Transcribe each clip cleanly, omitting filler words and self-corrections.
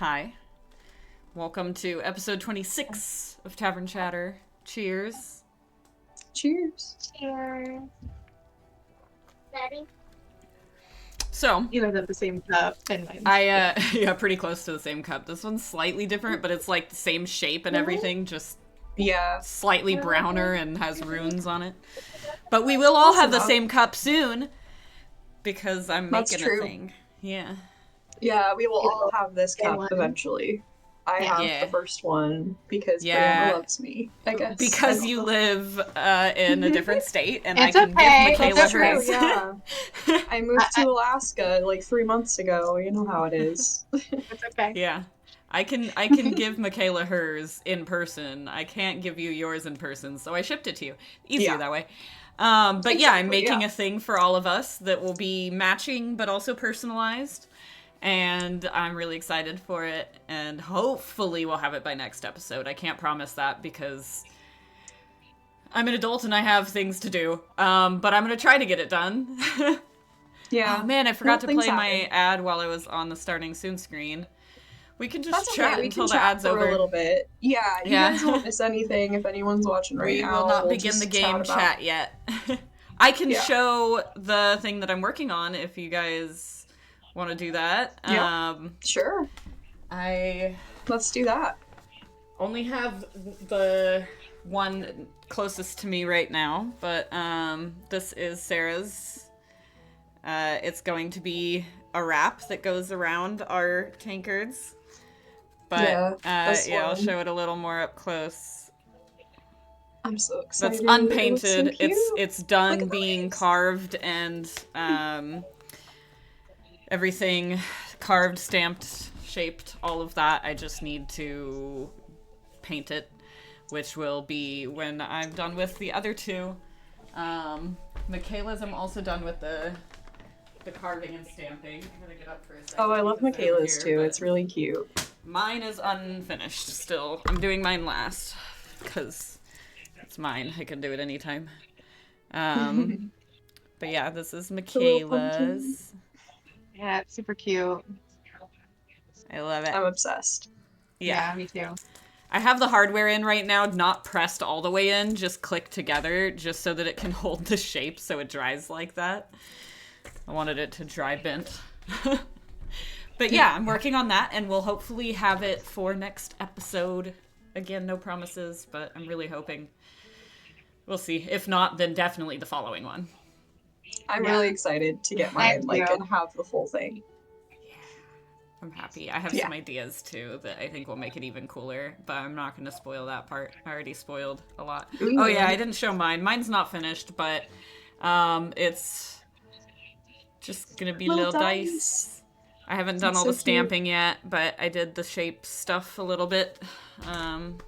Hi. Welcome to episode 26 of Tavern Chatter. Cheers. Cheers. Cheers. Ready? So, You guys have the same cup and mine. yeah, pretty close to the same cup. This one's slightly different, but it's like the same shape and everything, just slightly browner and has runes on it. But we will all have the same cup soon, because I'm making a thing. Yeah. Yeah, we will all have this cup eventually. I have the first one because Brianna loves me, I guess. Because you live in a different state, and It's I can okay. give Michaela That's true, hers. yeah. I moved to Alaska like 3 months ago. You know how it is. It's okay. Yeah. I can give Michaela hers in person. I can't give you yours in person, so I shipped it to you. Easier that way. But yeah, I'm making a thing for all of us that will be matching but also personalized. And I'm really excited for it, and hopefully we'll have it by next episode. I can't promise that because I'm an adult and I have things to do, but I'm going to try to get it done. Yeah. Oh man, I forgot to play my ad while I was on the starting soon screen. We can just chat until the ad's over. A little bit. Yeah, you guys won't miss anything if anyone's watching right now. We will not begin the game chat yet. I can show the thing that I'm working on if you guys want to do that. Sure. Let's do that. Only have the one closest to me right now, but this is Sarah's. It's going to be a wrap that goes around our tankards. But I'll show it a little more up close. I'm so excited. That's unpainted. It's done being carved and everything carved, stamped, shaped, all of that. I just need to paint it, which will be when I'm done with the other two. Michaela's I'm also done with the carving and stamping. I'm gonna get up for a second. Oh, I love Michaela's too. It's really cute. Mine is unfinished still. I'm doing mine last because it's mine. I can do it anytime. But yeah, this is Michaela's. Yeah, it's super cute. I love it. I'm obsessed. Yeah, me too. I have the hardware in right now, not pressed all the way in, just clicked together, just so that it can hold the shape so it dries like that. I wanted it to dry bent. But yeah, I'm working on that, and we'll hopefully have it for next episode. Again, no promises, but I'm really hoping. We'll see. If not, then definitely the following one. I'm really excited to get mine, and have the full thing. Yeah, I'm happy. I have some ideas, too, that I think will make it even cooler, but I'm not going to spoil that part. I already spoiled a lot. Ooh. Oh, yeah, I didn't show mine. Mine's not finished, but it's just going to be little dice. I haven't done all the stamping yet, but I did the shape stuff a little bit. Still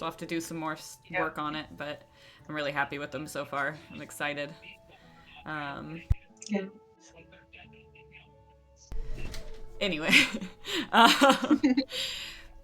have to do some more work on it, but I'm really happy with them so far. I'm excited. Anyway,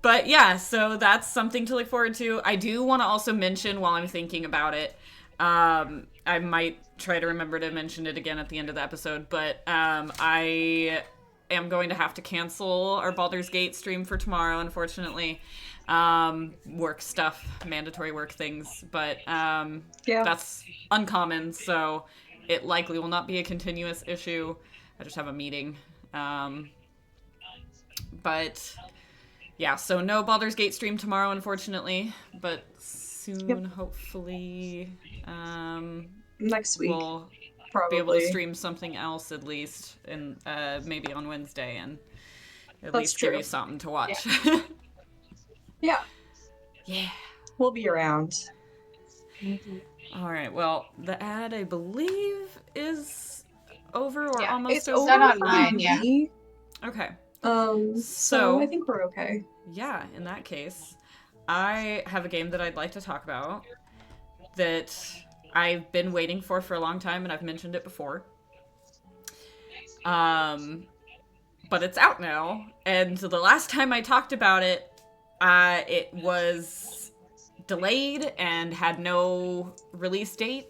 but yeah, so that's something to look forward to. I do want to also mention while I'm thinking about it, I might try to remember to mention it again at the end of the episode, but I am going to have to cancel our Baldur's Gate stream for tomorrow, unfortunately. Work stuff, mandatory work things, but that's uncommon, so it likely will not be a continuous issue. I just have a meeting. But yeah, so no Baldur's Gate stream tomorrow, unfortunately, but soon, hopefully, next week, we'll be able to stream something else at least, and maybe on Wednesday, and at least give you something to watch. Yeah. Yeah. We'll be around. Mm-hmm. All right. Well, the ad, I believe, is over or almost it's over. Done on mine, yeah. Okay. So I think we're okay. Yeah. In that case, I have a game that I'd like to talk about that I've been waiting for a long time, and I've mentioned it before. But it's out now, and the last time I talked about it, it was delayed and had no release date.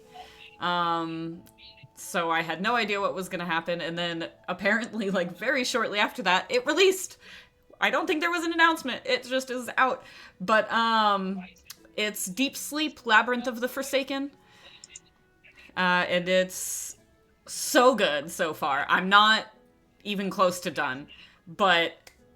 So I had no idea what was going to happen. And then apparently, like, very shortly after that, it released. I don't think there was an announcement. It just is out. But it's Deep Sleep, Labyrinth of the Forsaken. And it's so good so far. I'm not even close to done, but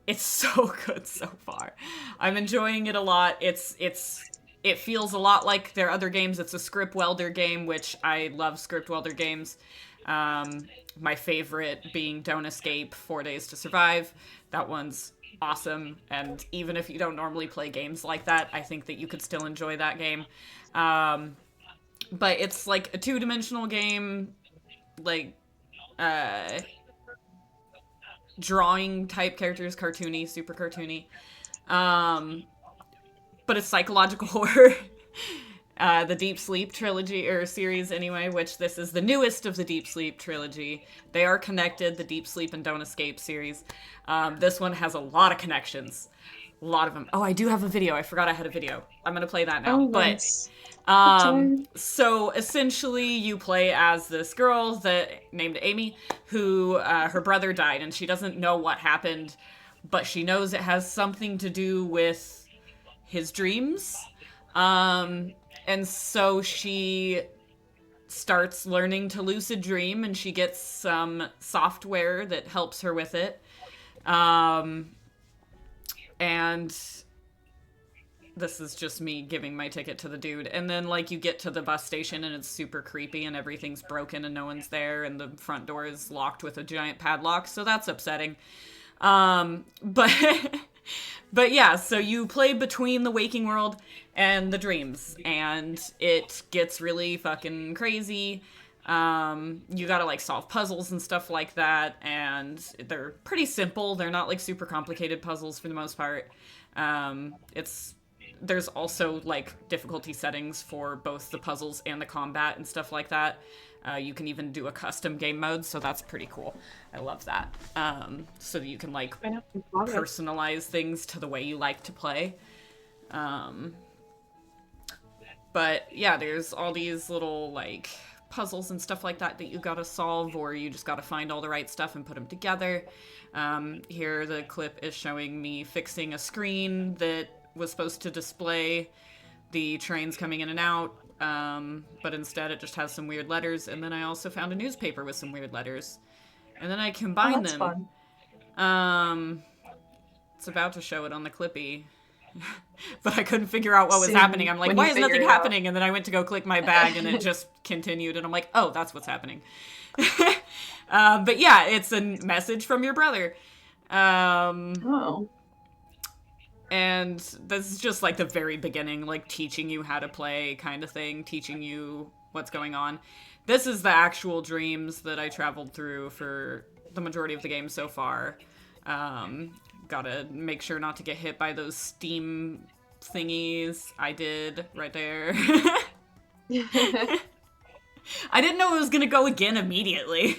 it's so good so far. I'm enjoying it a lot. It feels a lot like their other games. It's a script welder game, which I love script welder games. My favorite being Don't Escape, 4 Days to Survive. That one's awesome, and even if you don't normally play games like that, I think that you could still enjoy that game. But it's like a two-dimensional game, like, drawing type characters, cartoony, super cartoony. But it's psychological horror. The Deep Sleep trilogy, or series anyway, which this is the newest of the Deep Sleep trilogy. They are connected, the Deep Sleep and Don't Escape series. This one has a lot of connections. A lot of them. Oh, I do have a video. I forgot I had a video. I'm gonna play that now. Oh, but nice. So essentially you play as this girl named Amy, who her brother died, and she doesn't know what happened, but she knows it has something to do with his dreams. And so she starts learning to lucid dream, and she gets some software that helps her with it. And this is just me giving my ticket to the dude. And then, like, you get to the bus station, and it's super creepy, and everything's broken, and no one's there, and the front door is locked with a giant padlock, so that's upsetting. But yeah, so you play between the waking world and the dreams, and it gets really fucking crazy. You gotta, like, solve puzzles and stuff like that, and they're pretty simple. They're not, like, super complicated puzzles for the most part. There's also, like, difficulty settings for both the puzzles and the combat and stuff like that. You can even do a custom game mode, so that's pretty cool. I love that. So that you can, like, personalize things to the way you like to play. But, yeah, there's all these little, like, puzzles and stuff like that you gotta solve, or you just gotta find all the right stuff and put them together. Here, the clip is showing me fixing a screen that was supposed to display the trains coming in and out, but instead it just has some weird letters, and then I also found a newspaper with some weird letters. And then I combined them. Fun. It's about to show it on the Clippy. But I couldn't figure out what was happening. I'm like, why is nothing happening? And then I went to go click my bag, and it just continued, and I'm like, oh, that's what's happening. But yeah, it's a message from your brother. And this is just, like, the very beginning, like, teaching you how to play kind of thing, teaching you what's going on. This is the actual dreams that I traveled through for the majority of the game so far. Gotta make sure not to get hit by those steam thingies. I did, right there. I didn't know it was gonna go again immediately.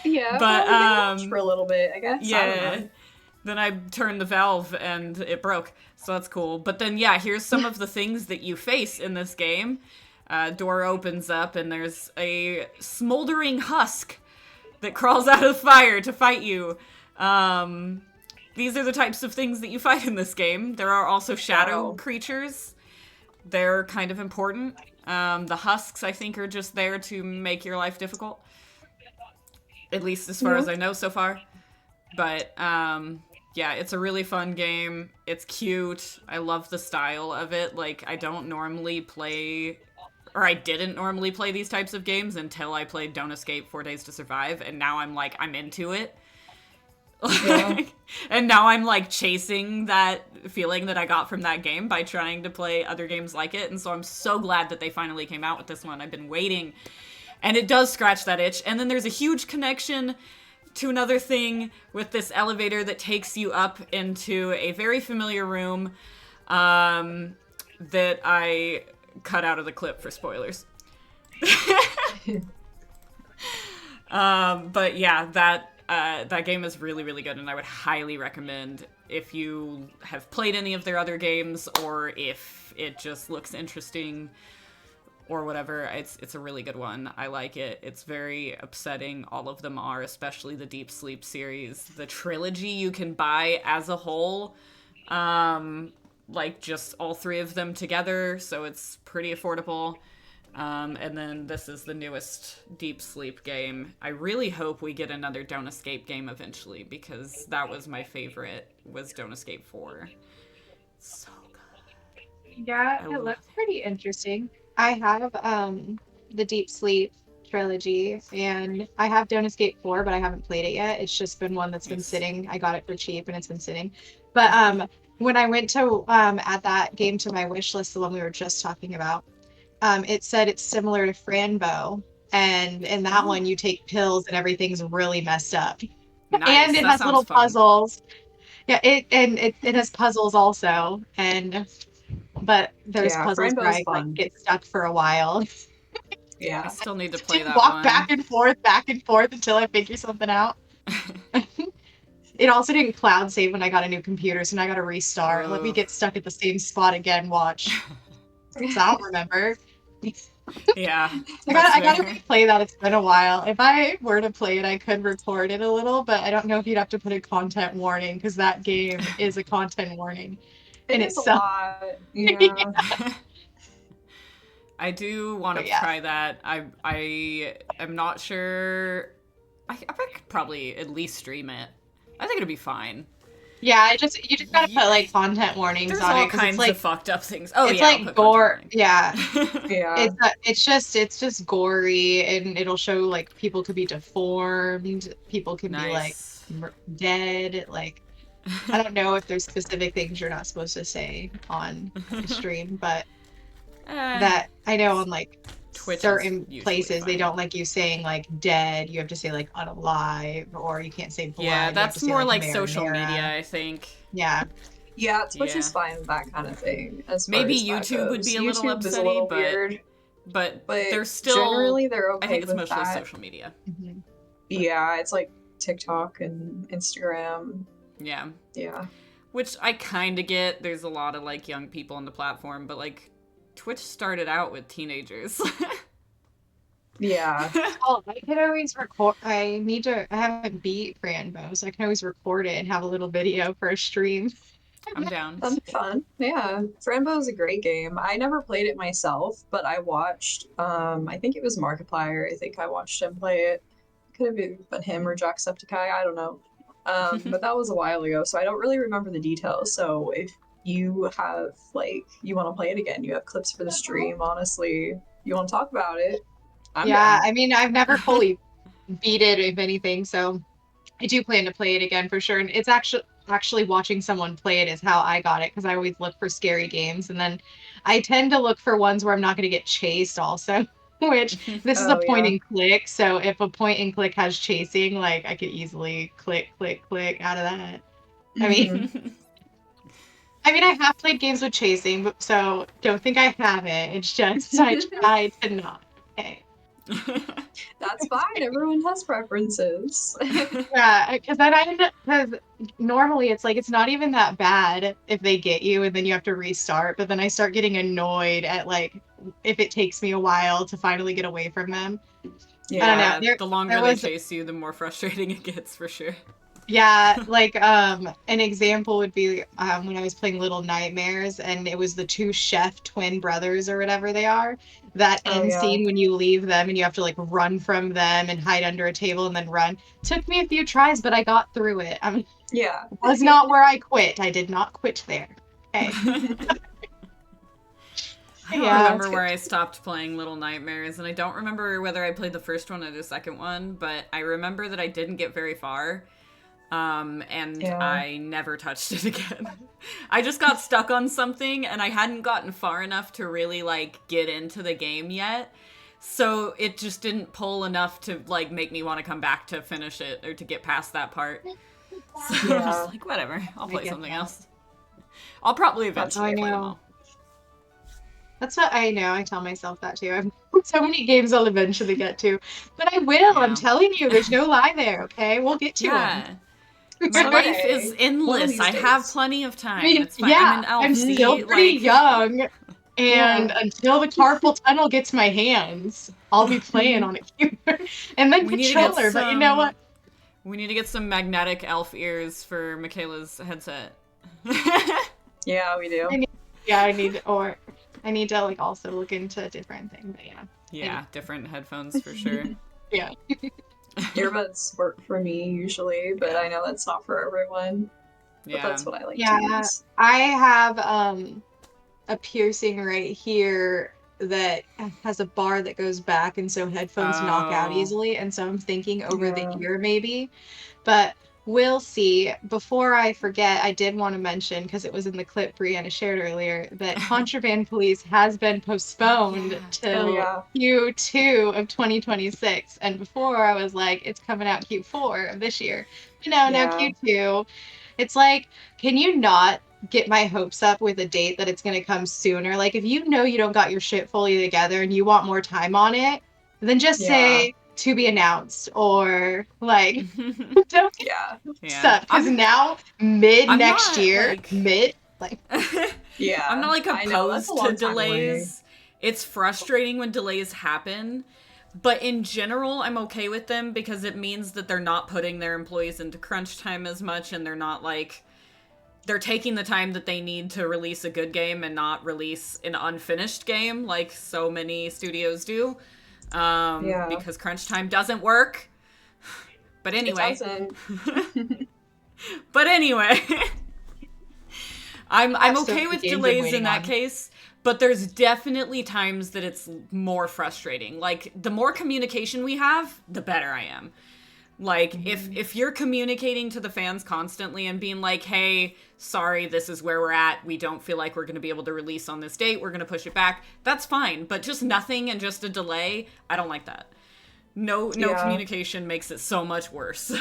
Yeah, but, for a little bit, I guess. Yeah. Then I turned the valve and it broke, so that's cool. But then, yeah, here's some of the things that you face in this game. Door opens up and there's a smoldering husk that crawls out of the fire to fight you. These are the types of things that you fight in this game. There are also shadow creatures. They're kind of important. The husks, I think, are just there to make your life difficult. At least as far as I know so far. But, yeah, it's a really fun game. It's cute. I love the style of it. Like, I didn't normally play these types of games until I played Don't Escape, 4 Days to Survive, and now I'm into it. Yeah. And now I'm, like, chasing that feeling that I got from that game by trying to play other games like it, and so I'm so glad that they finally came out with this one. I've been waiting, and it does scratch that itch. And then there's a huge connection to another thing with this elevator that takes you up into a very familiar room that I cut out of the clip for spoilers. But yeah, that game is really, really good, and I would highly recommend if you have played any of their other games, or if it just looks interesting, or whatever. It's a really good one. I like it. It's very upsetting. All of them are, especially the Deep Sleep series. The trilogy you can buy as a whole, like just all 3 of them together, so it's pretty affordable. And then this is the newest Deep Sleep game. I really hope we get another Don't Escape game eventually, because that was my favorite, was Don't Escape 4. So good. Yeah, it looks pretty interesting. I have the Deep Sleep trilogy, and I have Don't Escape 4, but I haven't played it yet. It's just been one that's been sitting. I got it for cheap, and it's been sitting. But when I went to add that game to my wish list, the one we were just talking about, it said it's similar to Franbo, and in that one you take pills and everything's really messed up. Nice. And it has little fun. puzzles. Yeah, it has puzzles also, but there's puzzles where I like get stuck for a while. Yeah, I still need to play that walk one. back and forth until I figure something out. It also didn't cloud save when I got a new computer, so now I got to restart. Oh. Let me get stuck at the same spot again. Watch. So I don't remember. Yeah. I gotta replay that. It's been a while. If I were to play it, I could record it a little, but I don't know if you'd have to put a content warning, because that game is a content warning in itself. A lot. Yeah. I do want to try that. I am not sure. I could probably at least stream it. I think it'll be fine. Yeah, you just gotta put like content warnings There's on all it, because kinds it's like of fucked up things. Oh it's yeah, like gore. Yeah, Yeah. it's just gory, and it'll show like people could be deformed, people could be like dead. Like, I don't know if there's specific things you're not supposed to say on the stream, but that I know on like Twitch certain places they don't like you saying like dead. You have to say like unalive, or you can't say blood. Yeah, that's more like marinara. social media, I think. Yeah. Yeah, Twitch is fine with that kind of thing. Maybe YouTube would be a little upsetty, weird, but they're still generally they're okay. I think it's with mostly that. social media. Mm-hmm. Yeah, it's like TikTok and Instagram. Yeah. Yeah. Which I kind of get. There's a lot of like young people on the platform, but like Twitch started out with teenagers. Yeah. Oh, I can always record. I haven't beat Franbo, so I can always record it and have a little video for a stream. I'm down. That'd be fun. Yeah. Franbo is a great game. I never played it myself, but I watched, I think it was Markiplier. I think I watched him play it. Could have been him or Jacksepticeye. I don't know. But that was a while ago, so I don't really remember the details. So if you have, like, you want to play it again, you have clips for the stream, honestly, you want to talk about it, I'm down. I mean, I've never fully beat it, if anything, so I do plan to play it again for sure. And it's actually watching someone play it is how I got it, because I always look for scary games, and then I tend to look for ones where I'm not going to get chased also, which this is a point and click, so if a point and click has chasing, like, I could easily click out of that. I mean, I have played games with chasing, but so don't think I haven't. It's just I try to not. Okay. That's fine. Everyone has preferences. Yeah, because normally it's like it's not even that bad if they get you and then you have to restart. But then I start getting annoyed at like if it takes me a while to finally get away from them. Yeah, I don't know. The longer they chase you, the more frustrating it gets for sure. Yeah, like an example would be when I was playing Little Nightmares, and it was the two chef twin brothers or whatever they are. That end scene when you leave them and you have to like run from them and hide under a table and then run. Took me a few tries, but I got through it. Was not where I quit. I did not quit there. Okay. I don't remember where I stopped playing Little Nightmares, and I don't remember whether I played the first one or the second one, but I remember that I didn't get very far. I never touched it again. I just got stuck on something, and I hadn't gotten far enough to really, like, get into the game yet. So it just didn't pull enough to, like, make me want to come back to finish it, or to get past that part. So I'm just like, whatever, I'll play something else. I'll probably eventually play them all. That's what I know. I tell myself that too. I've so many games I'll eventually get to. But I will, I'm telling you, there's no lie there, okay? We'll get to them. My life is endless. I have plenty of time. It's fine. I'm still pretty young. And until the carpal tunnel gets my hands, I'll be playing on a keyboard and then controller. But you know what? We need to get some magnetic elf ears for Michaela's headset. Yeah, we do. I need to like also look into different things. But yeah. Yeah, different headphones for sure. Yeah. Earbuds work for me usually, but I know that's not for everyone. But that's what I like to use. I have a piercing right here that has a bar that goes back, and so headphones knock out easily, and so I'm thinking over the ear maybe, but we'll see. Before I forget, I did want to mention, because it was in the clip Brianna shared earlier, that Contraband Police has been postponed till Q2 of 2026, and before I was like, it's coming out Q4 of this year. No, Q2. It's like, can you not get my hopes up with a date that it's going to come sooner? Like, if you know you don't got your shit fully together and you want more time on it, then just say to be announced, or like don't stuff, because now next year like I'm not like opposed to delays. It's frustrating when delays happen, but in general I'm okay with them because it means that they're not putting their employees into crunch time as much, and they're not like, they're taking the time that they need to release a good game and not release an unfinished game like so many studios do. Because crunch time doesn't work. But anyway. But anyway. I'm okay with delays in that case, but there's definitely times that it's more frustrating. Like, the more communication we have, the better I am. Like, if you're communicating to the fans constantly and being like, hey, sorry, this is where we're at, we don't feel like we're going to be able to release on this date, we're going to push it back, that's fine. But just nothing and just a delay, I don't like that. No communication makes it so much worse.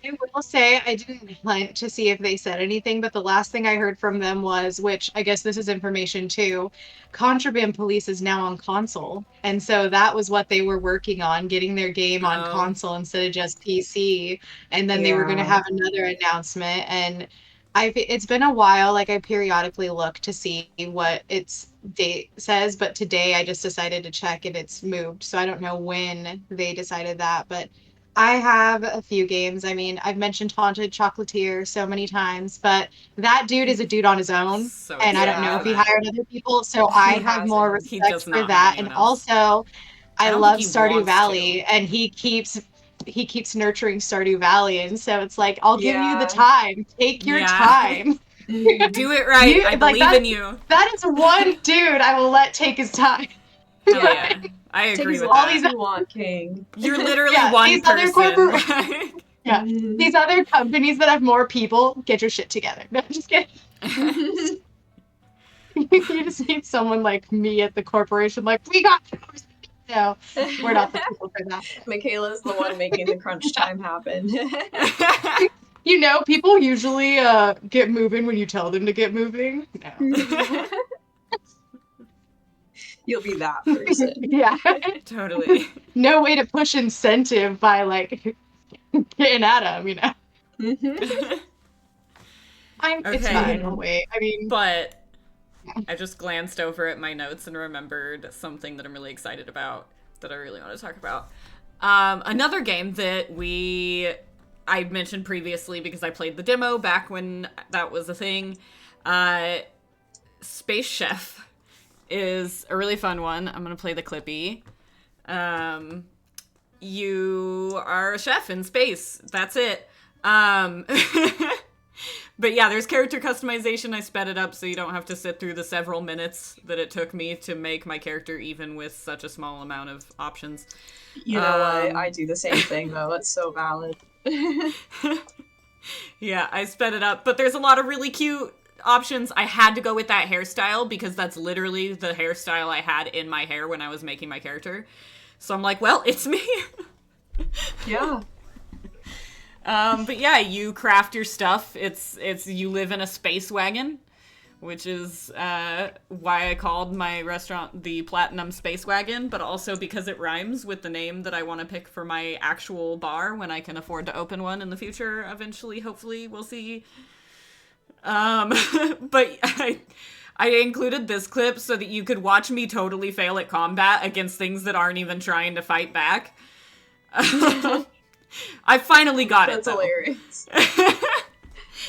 I will say, I didn't hunt to see if they said anything, but the last thing I heard from them was, which I guess this is information too, Contraband Police is now on console. And so that was what they were working on, getting their game on console instead of just PC. And then they were going to have another announcement. And it's been a while, like I periodically look to see what its date says, but today I just decided to check and it's moved. So I don't know when they decided that, but I have a few games. I mean, I've mentioned Haunted Chocolatier so many times, but that dude is a dude on his own, and I don't know if he hired other people, so I have more respect for that. And also, I love Stardew Valley, and he keeps nurturing Stardew Valley, and so it's like, I'll give you the time. Take your time. Do it right. I believe in you. That is one dude I will let take his time. Hell yeah. I agree with all that. these you want, King. You're literally one person. These other companies that have more people, get your shit together. No, I'm just kidding. You just need someone like me at the corporation, like, we got yours. No, we're not the people for that. Michaela's the one making the crunch time happen. You know, people usually get moving when you tell them to get moving. No. You'll be that person. Yeah. Totally. No way to push incentive by, like, getting at them, you know? It's fine. I'll wait. I mean... But I just glanced over at my notes and remembered something that I'm really excited about that I really want to talk about. Another game that I mentioned previously because I played the demo back when that was a thing. Space Chef is a really fun one. I'm gonna play the clippy. You are a chef in space. That's it. But yeah, there's character customization. I sped it up so you don't have to sit through the several minutes that it took me to make my character, even with such a small amount of options. You know what? I do the same thing though. It's so valid. Yeah, I sped it up, but there's a lot of really cute options. I had to go with that hairstyle because that's literally the hairstyle I had in my hair when I was making my character. So I'm like, well, it's me. Yeah. But yeah, you craft your stuff. It's you live in a space wagon, which is why I called my restaurant the Platinum Space Wagon, but also because it rhymes with the name that I want to pick for my actual bar when I can afford to open one in the future. Eventually, hopefully, we'll see. But I included this clip so that you could watch me totally fail at combat against things that aren't even trying to fight back. I finally got it, That's though. hilarious.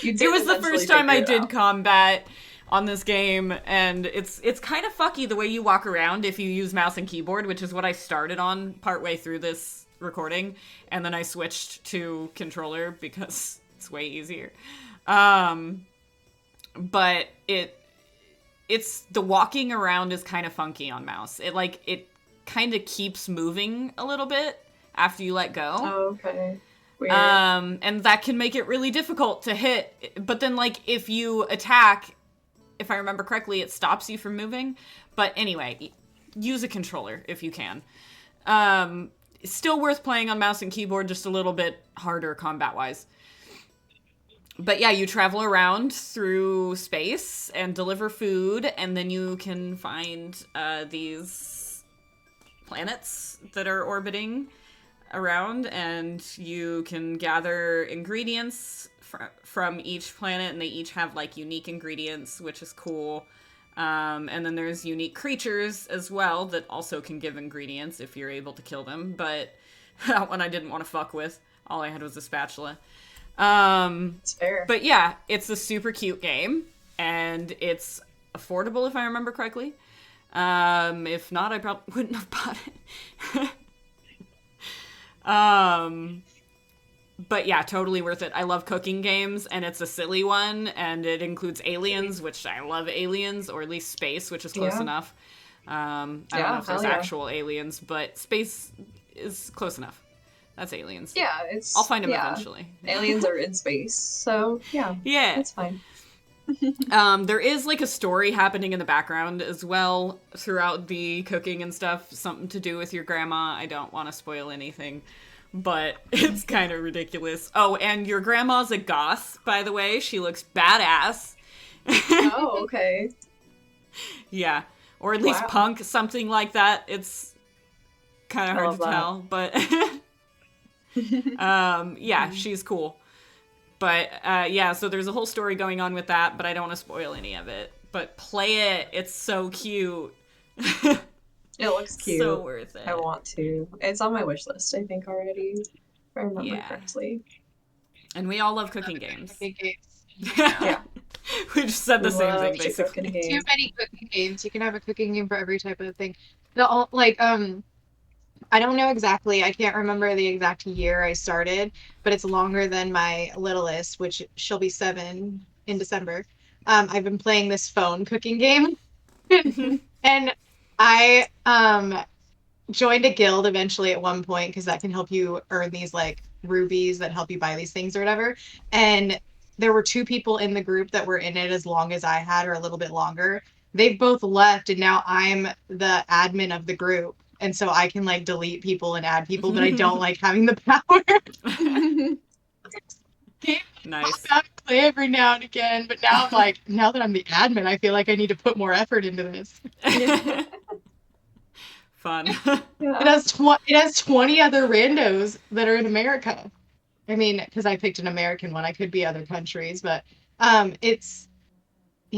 It was the first time I did combat on this game, and it's kind of fucky the way you walk around if you use mouse and keyboard, which is what I started on partway through this recording, and then I switched to controller because it's way easier. But it's the walking around is kind of funky on mouse. It kind of keeps moving a little bit after you let go. Oh, okay. Weird. And that can make it really difficult to hit. But then, like, if you attack, if I remember correctly, it stops you from moving. But anyway, use a controller if you can. It's still worth playing on mouse and keyboard, just a little bit harder combat-wise. But yeah, you travel around through space and deliver food, and then you can find these planets that are orbiting around, and you can gather ingredients from each planet, and they each have like unique ingredients, which is cool. And then there's unique creatures as well that also can give ingredients if you're able to kill them, but that one I didn't want to fuck with. All I had was a spatula. It's fair. But yeah, it's a super cute game, and it's affordable if I remember correctly. If not, I probably wouldn't have bought it. But yeah, totally worth it. I love cooking games, and it's a silly one, and it includes aliens, which I love aliens, or at least space, which is close enough. I don't know if there's actual aliens, but space is close enough. That's aliens. Yeah, I'll find them eventually. Aliens are in space, so yeah. Yeah. That's fine. There is like a story happening in the background as well throughout the cooking and stuff. Something to do with your grandma. I don't want to spoil anything, but it's kind of ridiculous. Oh, and your grandma's a goth, by the way. She looks badass. Oh, okay. Yeah. Or at least punk, something like that. It's kind of hard to tell, but yeah, she's cool. But yeah, so there's a whole story going on with that, but I don't want to spoil any of it. But play it. It's so cute. It looks cute. So worth it. I want to. It's on my wish list, I think, already, if I remember correctly. And we all love cooking games. Yeah. We just said the same thing, basically. Too many cooking games. You can have a cooking game for every type of thing. I don't know exactly. I can't remember the exact year I started, but it's longer than my littlest, which she'll be 7 in December. I've been playing this phone cooking game, and I joined a guild eventually at one point because that can help you earn these like rubies that help you buy these things or whatever. And there were 2 people in the group that were in it as long as I had, or a little bit longer. They've both left, and now I'm the admin of the group. And so I can like delete people and add people, but I don't like having the power. Nice. I play every now and again, but now I'm like, now that I'm the admin, I feel like I need to put more effort into this. Fun. Yeah. It has 20 other randos that are in America. I mean, because I picked an American one, I could be other countries, but it's.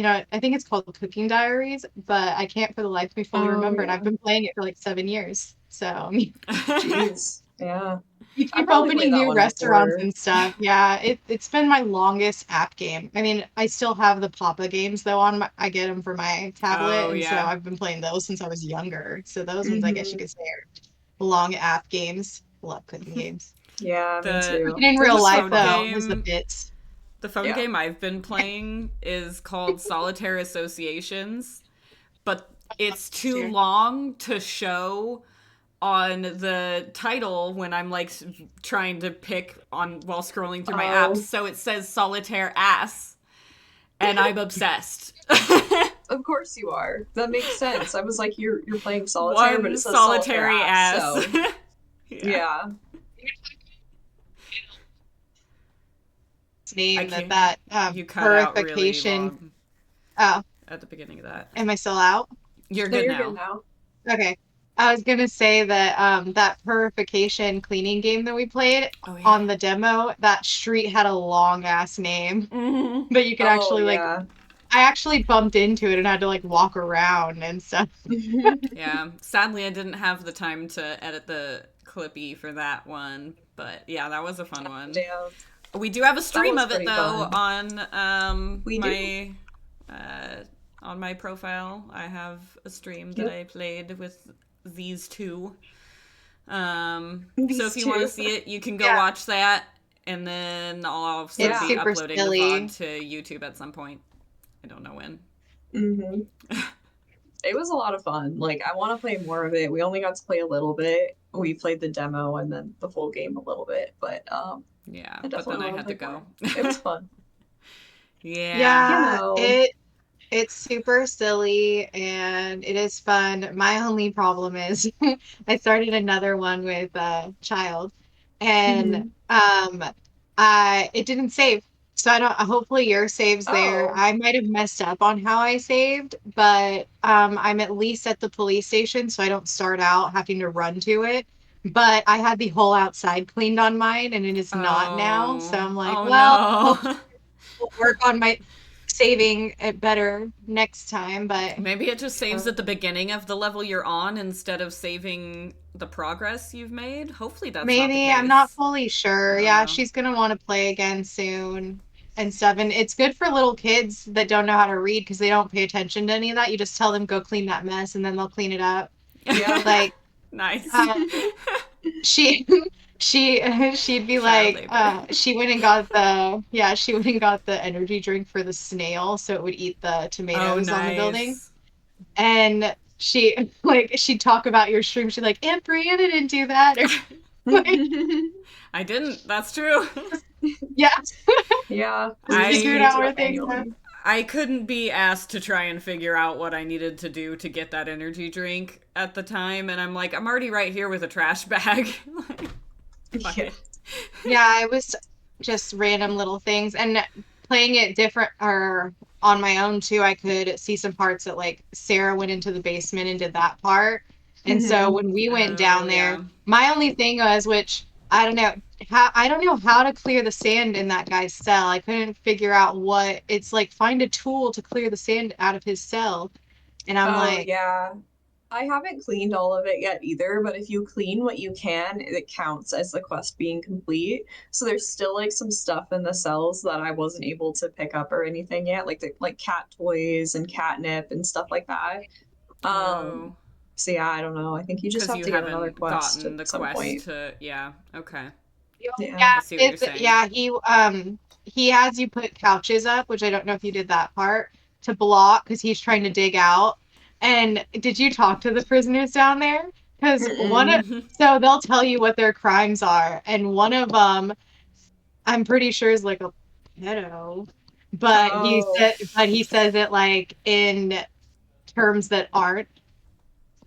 I think it's called Cooking Diaries, but I can't for the life of me fully remember. And I've been playing it for like 7 years. So, Jeez. Yeah. You keep opening new restaurants and stuff. Yeah, it's been my longest app game. I mean, I still have the Papa games though I get them for my tablet, so I've been playing those since I was younger. So those ones, I guess you could say, are long app games. Love cooking games. Yeah, me too. In real life though, is the bits. The phone game I've been playing is called Solitaire Associations, but it's too long to show on the title when I'm like trying to pick on while scrolling through my apps. So it says Solitaire Ass, and I'm obsessed. Of course you are. That makes sense. I was like, you're playing solitaire, but it says solitary ass. So. Yeah. Name that you cut out purification. Really long at the beginning of that. Am I still out? You're good now. Okay. I was gonna say that that purification cleaning game that we played on the demo, that street had a long ass name, but you could actually I actually bumped into it and had to like walk around and stuff. Yeah. Sadly, I didn't have the time to edit the clippy for that one, but yeah, that was a fun one. Damn. We do have a stream was of it pretty though fun. on We do. uh, on my profile. I have a stream that Yep. I played with these two. So These if you want to two. see it, you can go Yeah. watch that, and then I'll also It's be super uploading silly. the VOD to YouTube at some point. I don't know when. hmm It was a lot of fun. Like, I want to play more of it. We only got to play a little bit. We played the demo and then the full game a little bit, but Yeah, I but then definitely I want had to to play more. go. It was fun. Yeah. You Yeah, know. it's super silly and it is fun. My only problem is I started another one with child and Mhm. I it didn't save. So I don't hopefully your saves there. Oh. I might have messed up on how I saved, but I'm at least at the police station so I don't start out having to run to it. But I had the whole outside cleaned on mine and it is not now. So Oh. I'm like, Oh well, no. will work on my saving it better next time, but Maybe it just saves Uh, at the beginning of the level you're on instead of saving the progress you've made. Hopefully that's not the maybe I'm not case. fully I sure. don't Yeah, know. she's gonna want to play again soon and stuff. And it's good for little kids that don't know how to read because they don't pay attention to any of that. You just tell them go clean that mess and then they'll clean it up. yeah. Like Nice. uh, she she'd be Child like labor. she went and got the yeah she went and got the energy drink for the snail so it would eat the Oh, tomatoes on the building. nice. And she like she'd talk about your stream. She'd like, Aunt Brianna didn't do that. Or like, I didn't. That's true. yeah, Yeah, we used to figured I use out it where up things are. manually. I couldn't be asked to try and figure out what I needed to do to get that energy drink at the time, and I'm like, I'm already right here with a trash bag. Like, fuck Yeah. it. Yeah, it was just random little things. And playing it different or on my own too, I could see some parts that like Sarah went into the basement and did that part. And so Mhm. when we went Oh down there, yeah. my only thing was, which I don't know how to clear the sand in that guy's cell. I couldn't figure out what it's like find a tool to clear the sand out of his cell. And I'm Oh, like, yeah. I haven't cleaned all of it yet either, but if you clean what you can, it counts as the quest being complete. So there's still like some stuff in the cells that I wasn't able to pick up or anything yet, like like cat toys and catnip and stuff like that. Oh, So yeah, I don't know. I think you just because have you to get another haven't quest at gotten the some quest point. to. Yeah. Okay. Yeah. I yeah, see what you're it's saying. yeah, he has you put couches up, which I don't know if you did that part, to block because he's trying to dig out. And did you talk to the prisoners down there? Because Mm-mm. so they'll tell you what their crimes are, and one of them I'm pretty sure is like a pedo, Oh. but he says it like in terms that aren't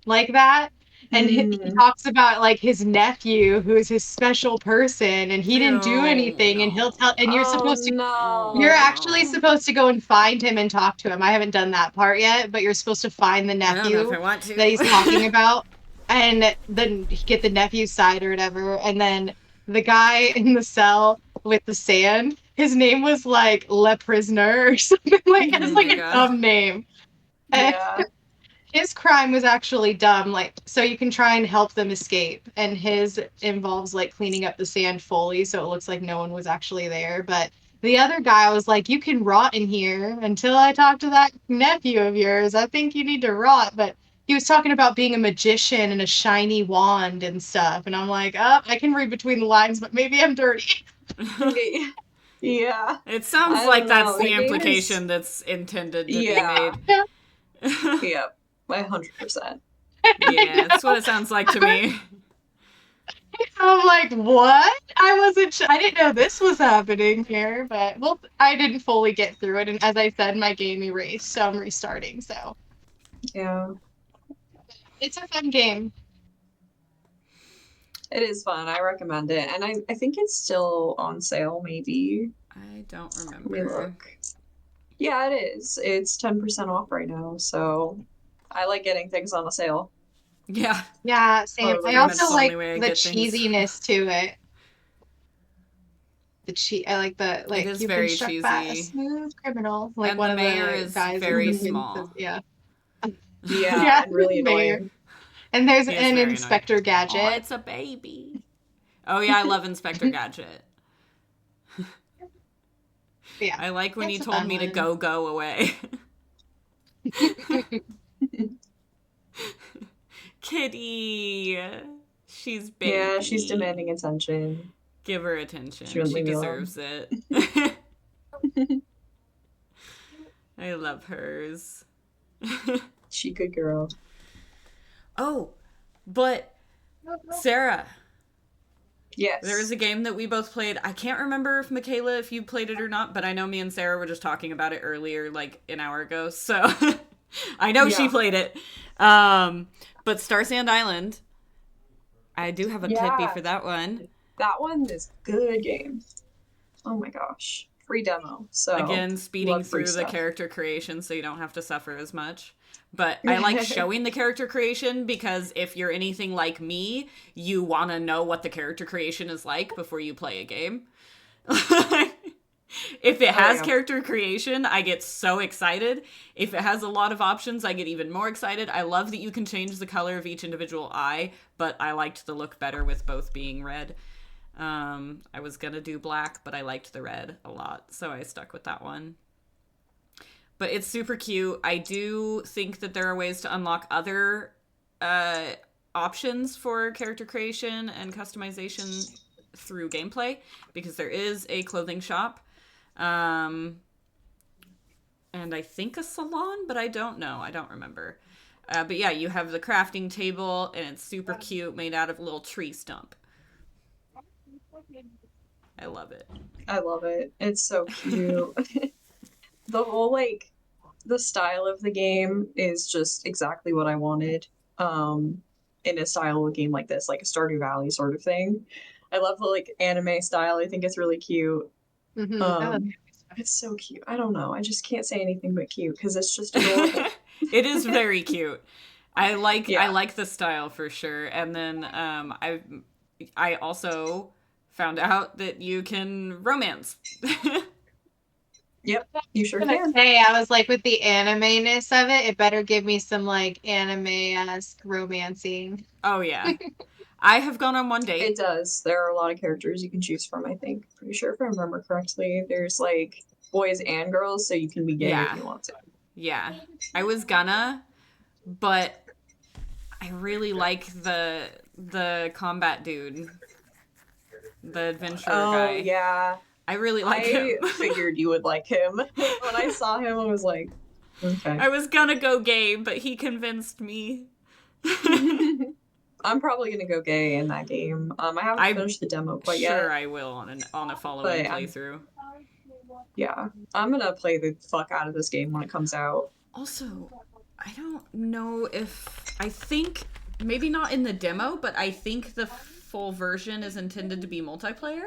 like that. And he Hmm. talks about like his nephew, who's his special person, and he didn't do Oh anything. And he'll no. tell, and Oh you're Oh no. actually no. supposed to go and find him and talk to him. I haven't done that part yet, but you're supposed to find the I don't know if nephew I want that he's talking to. about, and then get the nephew's side or whatever. And then the guy in the cell with the sand, his name was like Le Prisoner or something like. Oh It's like my a god. dumb name. Yeah. His crime was actually dumb, like so you can try and help them escape, and his involves like cleaning up the sand fully so it looks like no one was actually there. But the other guy was like, you can rot in here until I talk to that nephew of yours. I think you need to rot. But he was talking about being a magician and a shiny wand and stuff, and I'm like, oh, I can read between the lines, but maybe I'm dirty. Yeah. It sounds I like don't that's know. the The game is implication that's intended to be yeah. made. Yep. 100%. Yeah, that's what it sounds like to me. I'm like, what? I didn't know this was happening here, but well, I didn't fully get through it. And as I said, my game erased, so I'm restarting. So Yeah. it's a fun game. It is fun. I recommend it. And I think it's still on sale, maybe. I don't Let me remember. look. Yeah, it is. It's 10% off right now, so I like getting things on a sale. Yeah, Yeah, same. Totally I pretty much also the is. only like way I the get things. cheesiness to it. the cheat. I like the It is you've been very struck by a cheesy. smooth criminal. Like And one the of mayor the is guys in very the movie small. says, yeah. Yeah, Yeah, and really mayor. annoying. And there's He is an very annoying. Inspector Oh, Gadget. it's a baby. Oh yeah, I love Inspector Gadget. Yeah, I like when he it's a told fun me to one. go away. Kitty. She's baby. Yeah, she's demanding attention. Give her attention. She wouldn't She leave me alone. deserves it. I love hers. She good girl. Oh, but Sarah, Yes. there was a game that we both played. I can't remember if Michaela, if you played it or not, but I know me and Sarah were just talking about it earlier, like an hour ago. So I know she Yeah. played it. But Star Sand Island, I do have a clippy for that one. That one is good game. Oh my gosh. Free demo. So Again, speeding love free through the stuff. character creation so you don't have to suffer as much. But I like showing the character creation because if you're anything like me, you want to know what the character creation is like before you play a game. If it has character creation, I get so excited. If it has a lot of options, I get even more excited. I love that you can change the color of each individual eye, but I liked the look better with both being red. I was gonna do black, but I liked the red a lot, so I stuck with that one. But it's super cute. I do think that there are ways to unlock other options for character creation and customization through gameplay, because there is a clothing shop. And I think a salon, but I don't know. I don't remember. But yeah, you have the crafting table, and it's super cute, made out of a little tree stump. I love it. I love it. It's so cute. The whole, like, the style of the game is just exactly what I wanted. In a style of a game like this, like a Stardew Valley sort of thing. I love the, like, anime style. I think it's really cute. It's so cute. I don't know. I just can't say anything but cute because it's just adorable. It is very cute. I like the style for sure. And then I also found out that you can romance. Yep, you sure I was gonna can. say, I was like, with the anime-ness of it, it better give me some like anime-esque romancing. Oh yeah. I have gone on one date. It does. There are a lot of characters you can choose from, I think. Pretty sure if I remember correctly. There's like boys and girls, so you can be gay if you want to. Yeah. I was gonna, but I really like the combat dude. The adventurer guy. Oh, yeah. I really like him. I figured you would like him. When I saw him, I was like, okay. I was gonna go gay, but he convinced me. I'm probably gonna go gay in that game. I haven't finished the demo quite yet. Sure, I will on a following playthrough. Yeah, I'm gonna play the fuck out of this game when it comes out. Also, I don't know I think maybe not in the demo, but I think the full version is intended to be multiplayer.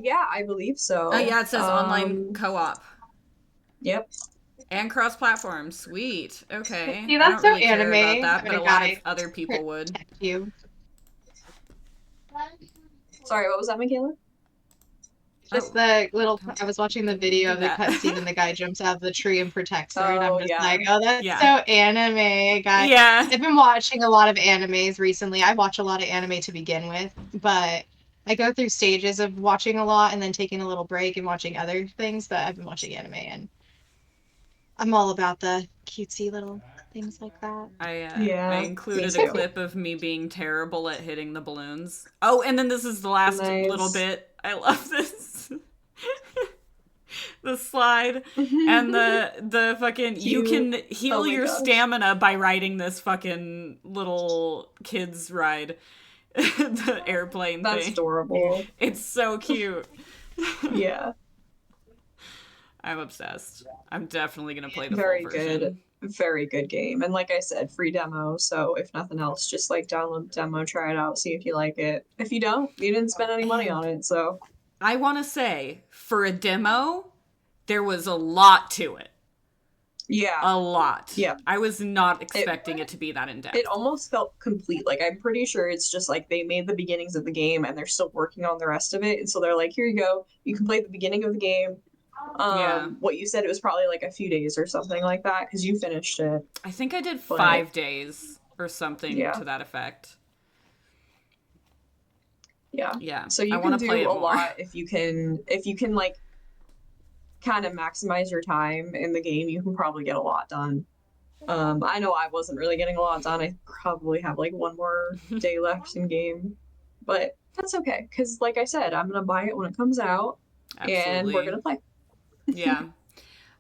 Yeah, I believe so. Oh yeah, it says online co-op. Yep. And cross-platform. Sweet. Okay. See, that's I don't really so anime. care about that, but a lot of guy other people would. protect you. Sorry, what was that, Michaela? Just the little. I was watching the video of the cutscene, and the guy jumps out of the tree and protects her, and I'm just like, oh, that's so anime, guy. Yeah. I've been watching a lot of animes recently. I watch a lot of anime to begin with, but I go through stages of watching a lot and then taking a little break and watching other things. But I've been watching anime, and I'm all about the cutesy little things like that. I included a clip of me being terrible at hitting the balloons. Oh, and then this is the last little bit. I love this. The slide and the fucking cute. You can heal your stamina by riding this fucking little kids ride. The airplane thing. That's adorable. It's so cute. Yeah. I'm obsessed. I'm definitely gonna play the Very full version. good. Very good game. And like I said, free demo, so if nothing else, just like download the demo, try it out, see if you like it. If you don't, you didn't spend any money on it, so. I want to say, for a demo, there was a lot to it. Yeah. A lot. Yeah. I was not expecting it to be that in depth. It almost felt complete. Like, I'm pretty sure it's just like they made the beginnings of the game and they're still working on the rest of it. And so they're like, here you go. You can play the beginning of the game. Yeah. What you said, it was probably like a few days or something like that because you finished it. I think I did But- 5 days or something Yeah. to that effect. Yeah. Yeah. So you I can want to play do it a more. lot if you can like kind of maximize your time in the game, you can probably get a lot done. I know I wasn't really getting a lot done. I probably have like one more day left in game, but that's okay because, like I said, I'm gonna buy it when it comes out, and we're Absolutely. gonna play. Yeah.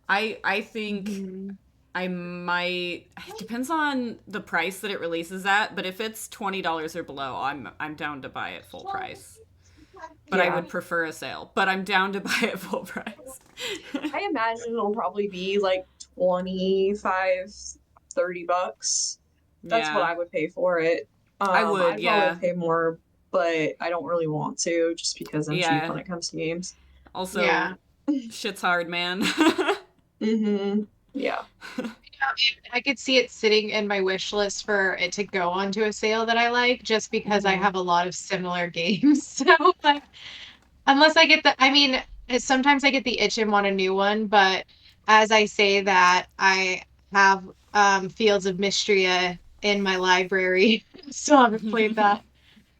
I think I might. It depends on the price that it releases at, but if it's $20 or below, I'm down to buy it full price. But I Yeah. would prefer a sale. But I'm down to buy it full price. I imagine it'll probably be like 25, $30. That's what I would pay for it. I would, I'd yeah. probably pay more, but I don't really want to just because I'm Yeah. cheap when it comes to games. Also, Yeah. shit's hard, man. Mm-hmm. Yeah. I could see it sitting in my wish list for it to go onto a sale that I like, just because I Mhm. have a lot of similar games. So, like, unless I get I mean, sometimes I get the itch and want a new one, but as I say that, I have Fields of Mystria in my library. Still haven't played that.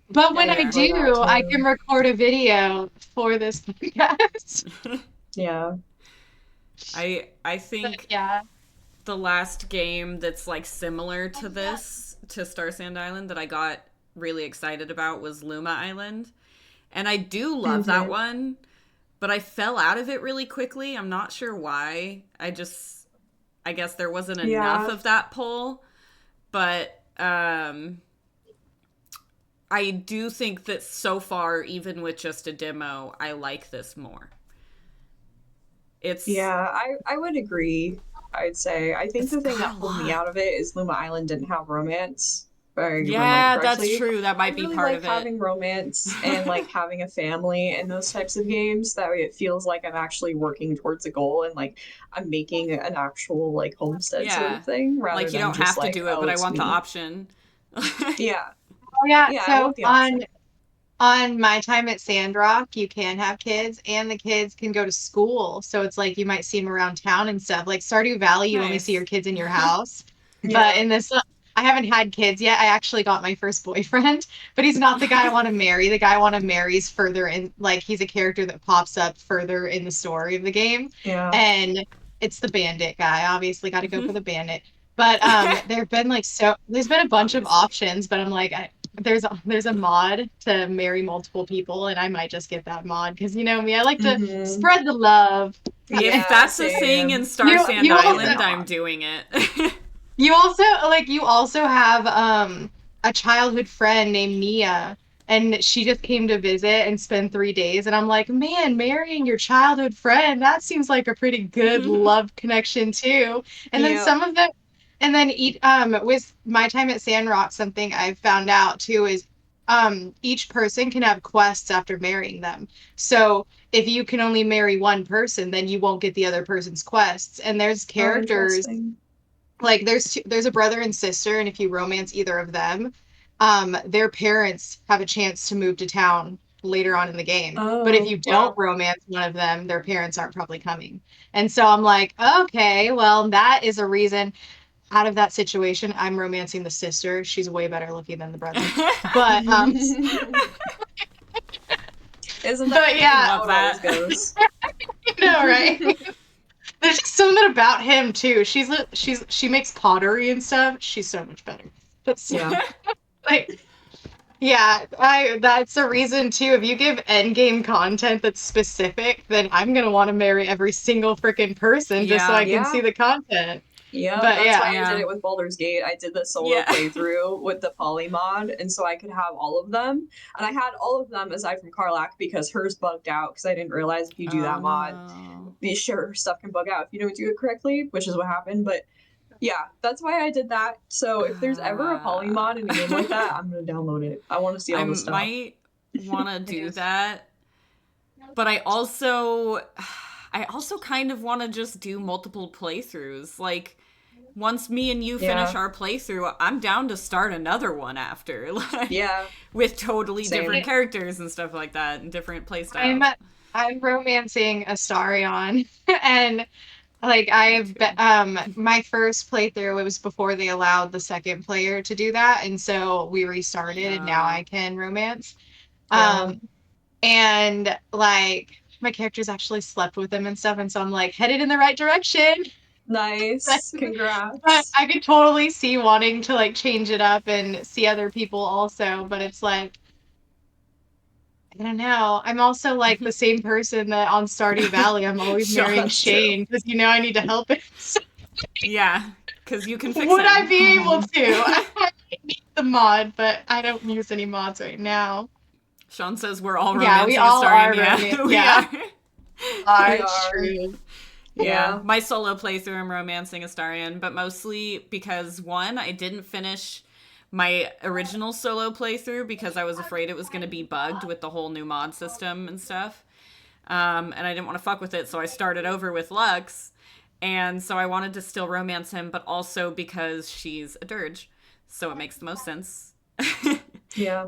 But when Yeah, I yeah. play that do, I too. can record a video for this podcast. Yeah. I think But yeah. the last game that's like similar to this, to Star Sand Island, that I got really excited about was Luma Island. And I do love that Mhm. one, but I fell out of it really quickly. I'm not sure why. I guess there wasn't enough Yeah. of that pull. But I do think that so far, even with just a demo, I like this more. It's Yeah, I would agree. I'd say. I think It's the thing got that a pulled me lot. out of it is Luma Island didn't have romance. If I remember Yeah, that's correctly. true. That I might be really part like of it. having romance and like having a family and those types of games. That way it feels like I'm actually working towards a goal and like I'm making an actual like homestead sort Yeah. of thing rather Like, you than don't just have to like, do it, oh, but I it's want the me. option. Yeah. Oh yeah. Yeah, I So want the option. on my time at Sandrock, you can have kids, and the kids can go to school. So it's like you might see them around town and stuff. Like Stardew Valley, you only see Nice. your kids in your house. Yeah. But in this, I haven't had kids yet. I actually got my first boyfriend, but he's not the guy I want to marry. The guy I want to marry is further in, like, he's a character that pops up further in the story of the game. Yeah. And it's the bandit guy. Obviously, got to go for the bandit. But there've been there's been a bunch of Obviously. options, but I'm like, there's a mod to marry multiple people, and I might just get that mod because you know me, I like to Mhm. spread the love. Yeah, If that's a thing in Star You- Sand you also- Island, I'm doing it. You also have a childhood friend named Nia, and she just came to visit and spend 3 days, and I'm like, man, marrying your childhood friend, that seems like a pretty good love connection too. And then Yeah. some of them, and then with my time at Sandrock, something I've found out too is each person can have quests after marrying them. So if you can only marry one person, then you won't get the other person's quests. And there's Oh, characters interesting. like there's a brother and sister, and if you romance either of them, their parents have a chance to move to town later on in the game. But if Oh, you wow. don't romance one of them, their parents aren't probably coming. And so I'm like, okay, well, that is a reason. Out of that situation, I'm romancing the sister. She's way better looking than the brother. But Isn't that But yeah. how Love it always that. goes? no, right? There's just something about him too. She makes pottery and stuff. She's so much better. But Yeah. like yeah, that's a reason too. If you give endgame content that's specific, then I'm gonna want to marry every single freaking person just so Yeah. I can Yeah. see the content. Yeah, But that's why I Yeah. did it with Baldur's Gate. I did the solo Yeah. playthrough with the poly mod, and so I could have all of them. And I had all of them aside from Karlak because hers bugged out because I didn't realize if you do that mod, no. sure, stuff can bug out if you don't do it correctly, which is what happened. But yeah, that's why I did that. So if there's ever a poly mod in a game like that, I'm gonna download it. I want to see all I the stuff. might want to do that, but I I also kind of want to just do multiple playthroughs. Like, once me and you finish our playthrough, I'm down to start another one after. Like, with totally different characters and stuff like that, and different playstyles. I'm romancing Astarion, and like my first playthrough, it was before they allowed the second player to do that, and so we restarted, and now I can romance. And like my characters actually slept with him and stuff, and so I'm like headed in the right direction. Nice. Congrats. But I could totally see wanting to like change it up and see other people also, but it's like, I don't know. I'm also like the same person that on Stardew Valley, I'm always marrying Shane because I need to help him. Yeah, because you can fix Would him. I be able to? I need the mod, but I don't use any mods right now. Sean says we're all romancing we all are Astarion. We are. True. Yeah, my solo playthrough, I'm romancing Astarion, but mostly because, one, I didn't finish my original solo playthrough because I was afraid it was going to be bugged with the whole new mod system and stuff. And I didn't want to fuck with it, so I started over with Lux. And so I wanted to still romance him, but also because she's a dirge, so it makes the most sense. Yeah.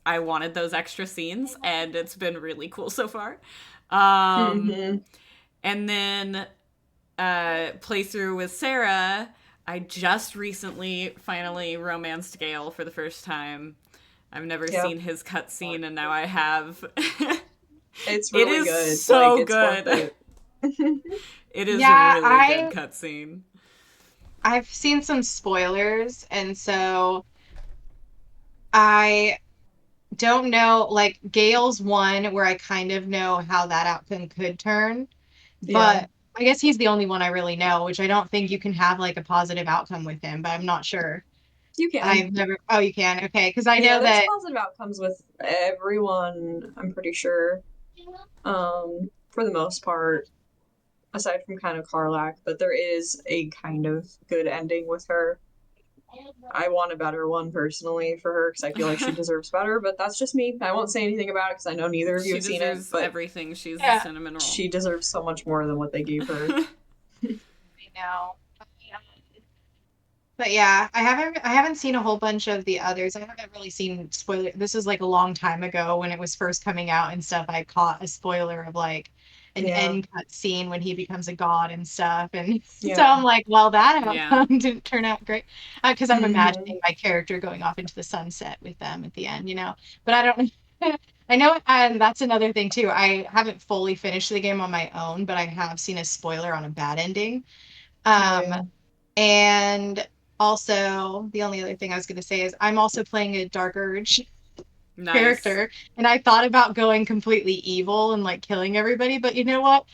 I wanted those extra scenes, and it's been really cool so far. And then playthrough with Sarah, I just recently finally romanced Gale for the first time. I've never seen his cutscene, and now I have. It's really good. It is so like, good. It is a really good cutscene. I've seen some spoilers, and so I don't know, like, Gale's one where I kind of know how that outcome could turn, but I guess he's the only one I really know, which I don't think you can have, like, a positive outcome with him, but I'm not sure. You can. I've never... Oh, you can? Okay, because I know that... there's positive outcomes with everyone, I'm pretty sure. For the most part, aside from kind of Karlach, but there is a kind of good ending with her. I want a better one personally for her because I feel like she deserves better, but that's just me. I won't say anything about it because I know neither of you have seen it. But everything. She's a cinnamon roll. She deserves so much more than what they gave her. I know. But yeah, I haven't seen a whole bunch of the others. I haven't really seen spoiler. This is like a long time ago when it was first coming out and stuff. I caught a spoiler of like an end cut scene when he becomes a god and stuff, and so I'm like, well, that outcome didn't turn out great because I'm imagining my character going off into the sunset with them at the end, But I don't. I know, and that's another thing too. I haven't fully finished the game on my own, but I have seen a spoiler on a bad ending. And also, the only other thing I was going to say is I'm also playing a Dark Urge character, and I thought about going completely evil and like killing everybody, but you know what?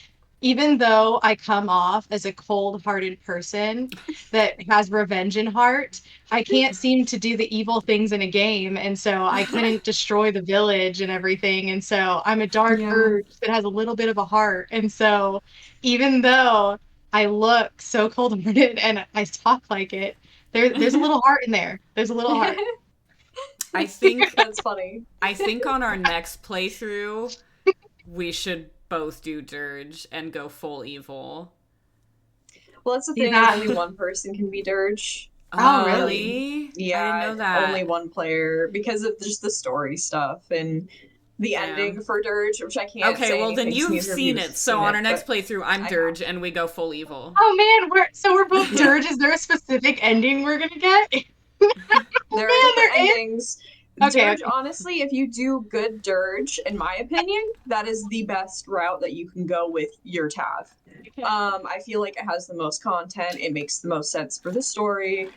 Even though I come off as a cold-hearted person that has revenge in heart, I can't seem to do the evil things in a game, and so I couldn't destroy the village and everything, and so I'm a Dark Urge that has a little bit of a heart, and so even though I look so cold-hearted and I talk like it, there's a little heart in there. There's a little heart. I think that's funny. I think on our next playthrough, we should both do Dirge and go full evil. Well, that's the thing. Only one person can be Dirge. Oh, really? Yeah, I didn't know that. Only one player because of just the story stuff and the ending for Dirge, which I can't say. Okay, well then you've seen it. So on our next playthrough, I'm Dirge and we go full evil. Oh man, we're both Dirge. Is there a specific ending we're gonna get? There are different endings. Dirge, honestly, if you do good Dirge, in my opinion, that is the best route that you can go with your Tav. I feel like it has the most content. It makes the most sense for the story.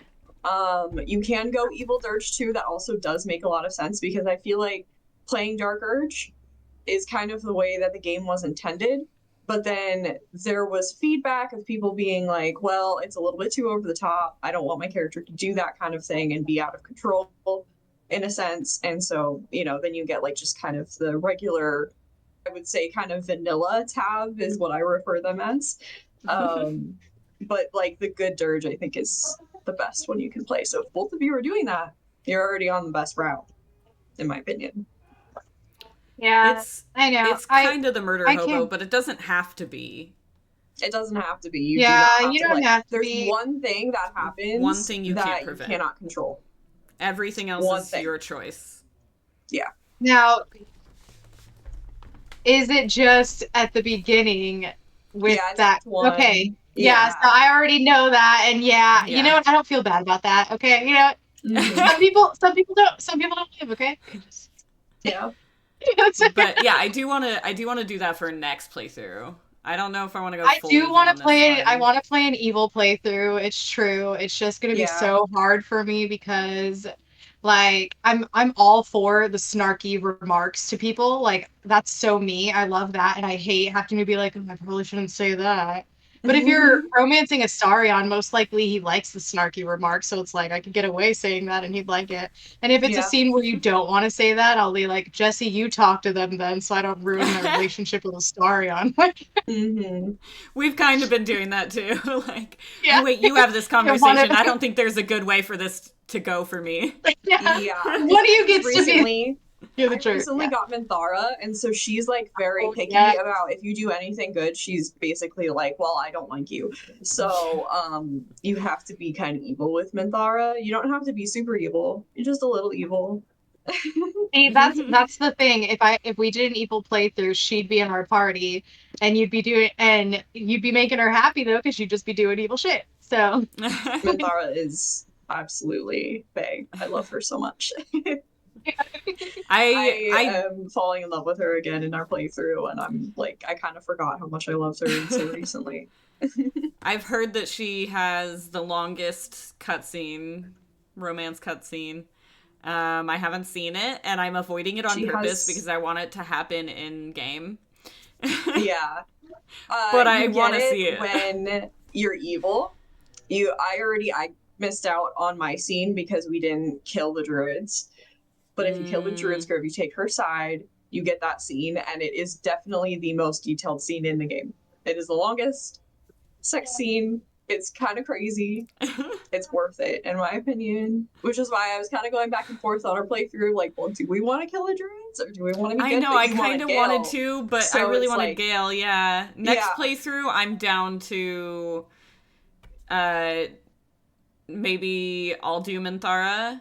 You can go Evil Dirge too. That also does make a lot of sense because I feel like playing Dark Urge is kind of the way that the game was intended. But then there was feedback of people being like, well, it's a little bit too over the top. I don't want my character to do that kind of thing and be out of control in a sense. And so, then you get like just kind of the regular, I would say kind of vanilla Tav is what I refer them as. But like the good Dirge, I think is the best one you can play. So if both of you are doing that, you're already on the best route, in my opinion. Yeah, I know. It's kind of the murder hobo, but it doesn't have to be. It doesn't have to be. You do Yeah, not have you to don't like. have to There's be. one thing that happens One thing you can't that you prevent. cannot control. Everything else One is thing. your choice. Yeah. Now, is it just at the beginning with Yeah, it's that? Act 1. Okay. Yeah, Yeah. so I already know that, and yeah, you Yeah. know what? I don't feel bad about that. Okay, you know what? Mhm. Some people don't live. Okay. Yeah. But yeah, I do want to do that for next playthrough. I don't know if I want to go I full do evil want on to this play it. I one. want to play an evil playthrough. It's true. It's just gonna be Yeah. so hard for me because, like, I'm all for the snarky remarks to people. Like, that's so me. I love that, and I hate having to be like, oh, I probably shouldn't say that. But if you're romancing Astarion, most likely he likes the snarky remarks, so it's like I could get away saying that and he'd like it. And if it's a Yeah. scene where you don't want to say that, I'll be like, Jesse, you talk to them then, so I don't ruin my relationship with Astarion. Mhm. We've kind of been doing that too. Like, Yeah. oh wait, you have this one of- conversation. I don't think there's a good way for this to go for me. Yeah. Yeah. One of you gets to be recently you're the I jerk. recently Yeah. got Minthara, and so she's like very Oh, picky yeah. about if you do anything good, she's basically like, well, I don't like you. So, you have to be kind of evil with Minthara. You don't have to be super evil. You're just a little evil. See, that's the thing. If we did an evil playthrough, she'd be in our party, and you'd be making her happy though, because you'd just be doing evil shit. So Minthara is absolutely bae. I love her so much. I am falling in love with her again in our playthrough, and I'm like, I kind of forgot how much I loved her so recently. I've heard that she has the longest romance cutscene. I haven't seen it, and I'm avoiding it on purpose because I want it to happen in game. Yeah. But I want to see it. When you're evil. I missed out on my scene because we didn't kill the druids. But if you kill the druids girl, if you take her side, you get that scene, and it is definitely the most detailed scene in the game. It is the longest sex scene. It's kind of crazy. It's worth it, in my opinion. Which is why I was kind of going back and forth on our playthrough. Like, well, do we want to kill the druids, or do we want to be good? I know, I kind of wanted to, but so I really wanted like, Gale, yeah. Next playthrough, I'm down to... maybe I'll do Minthara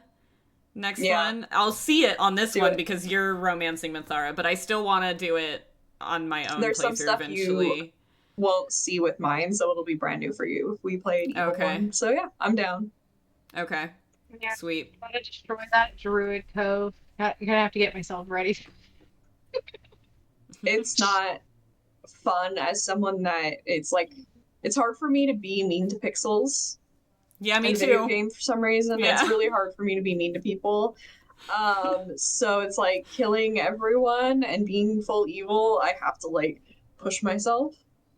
next one. I'll see it on this one because you're romancing Minthara, but I still want to do it on my own playthrough eventually. You won't see with mine, so it'll be brand new for you if we play an evil one. So yeah, I'm down. Okay. Yeah. Sweet. I want to destroy that druid cove. You're gonna have to get myself ready. It's not fun as someone that it's hard for me to be mean to pixels. Yeah, me in too. Video game for some reason. Yeah. It's really hard for me to be mean to people. So it's like killing everyone and being full evil. I have to like push myself.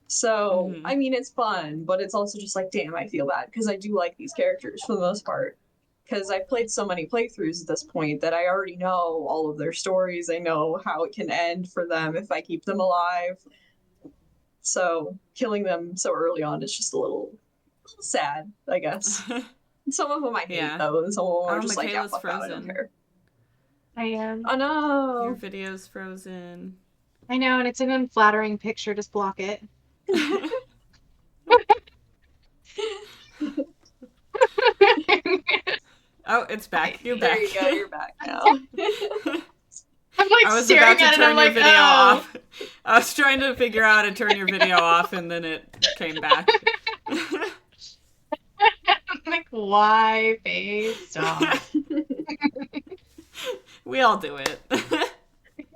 So I mean, it's fun, but it's also just like, damn, I feel bad because I do like these characters for the most part. Because I've played so many playthroughs at this point that I already know all of their stories. I know how it can end for them if I keep them alive. So killing them so early on is just a little sad, I guess. Some of them I hate though, and some of them are just like, yeah, fuck out, I don't care. I am. Oh no! Your video's frozen. I know, and it's an unflattering picture. Just block it. Oh, it's back. You're back. There you go. You're back now. I'm like I was staring about to at turn it. I'm your like, video oh. off. I was trying to figure out how to turn your video off, and then it came back. I'm like, why, babe? Stop. We all do it.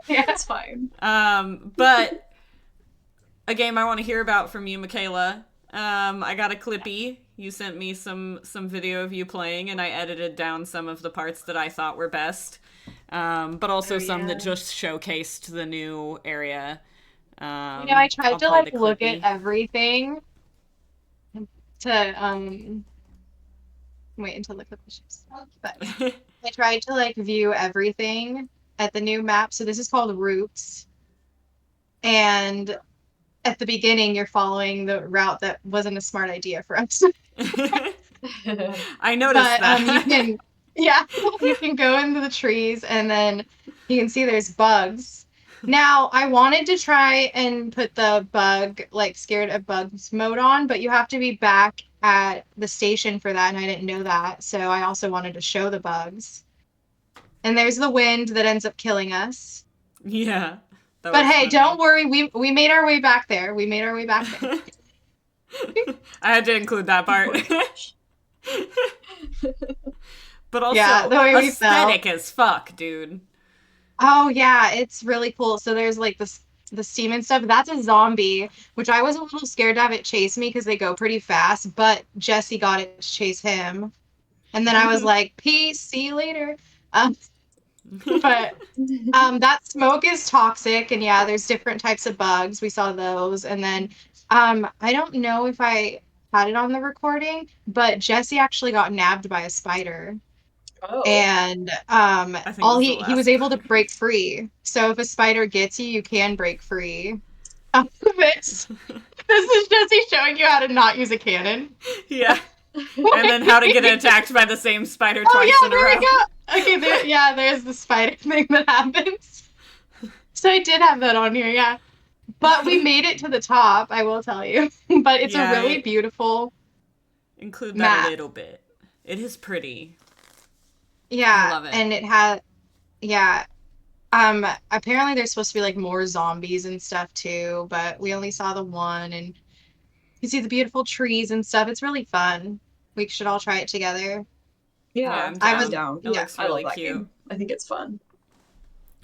Yeah, it's fine. But a game I want to hear about from you, Michaela. I got a clippy. You sent me some video of you playing, and I edited down some of the parts that I thought were best. But also some that just showcased the new area. I tried to like look at everything to wait until the clip is but I tried to like view everything at the new map. So this is called Roots, and at the beginning you're following the route that wasn't a smart idea for us. I noticed that. You can go into the trees, and then you can see there's bugs, Now, I wanted to try and put the bug, like scared of bugs mode on, but you have to be back at the station for that, and I didn't know that. So I also wanted to show the bugs. And there's the wind that ends up killing us. Yeah, that But was hey, funny. don't worry, we made our way back there. We made our way back there. I had to include that part. But also, Yeah, the way we aesthetic as fuck, dude. Oh yeah, it's really cool. So there's like the steam and stuff. That's a zombie, which I was a little scared to have it chase me because they go pretty fast, but Jesse got it to chase him. And then I was like, peace, see you later. Um, but that smoke is toxic, and yeah, there's different types of bugs. We saw those. And then I don't know if I had it on the recording, but Jesse actually got nabbed by a spider. Oh. And I think all it was the he was last able to part. break free. So if a spider gets you, you can break free. This is Jesse showing you how to not use a cannon. Yeah. And then how to get attacked by the same spider twice Oh yeah, in a there row. we go. Okay, there's the spider thing that happens. So I did have that on here, yeah. But we made it to the top, I will tell you. But it's a really beautiful include that map. a little bit. It is pretty. Yeah, I love it. and it had, yeah. Apparently there's supposed to be like more zombies and stuff too, but we only saw the one, and you see the beautiful trees and stuff. It's really fun. We should all try it together. Yeah, I'm I'm down. down. It looks I love really that cute. game. I think it's fun.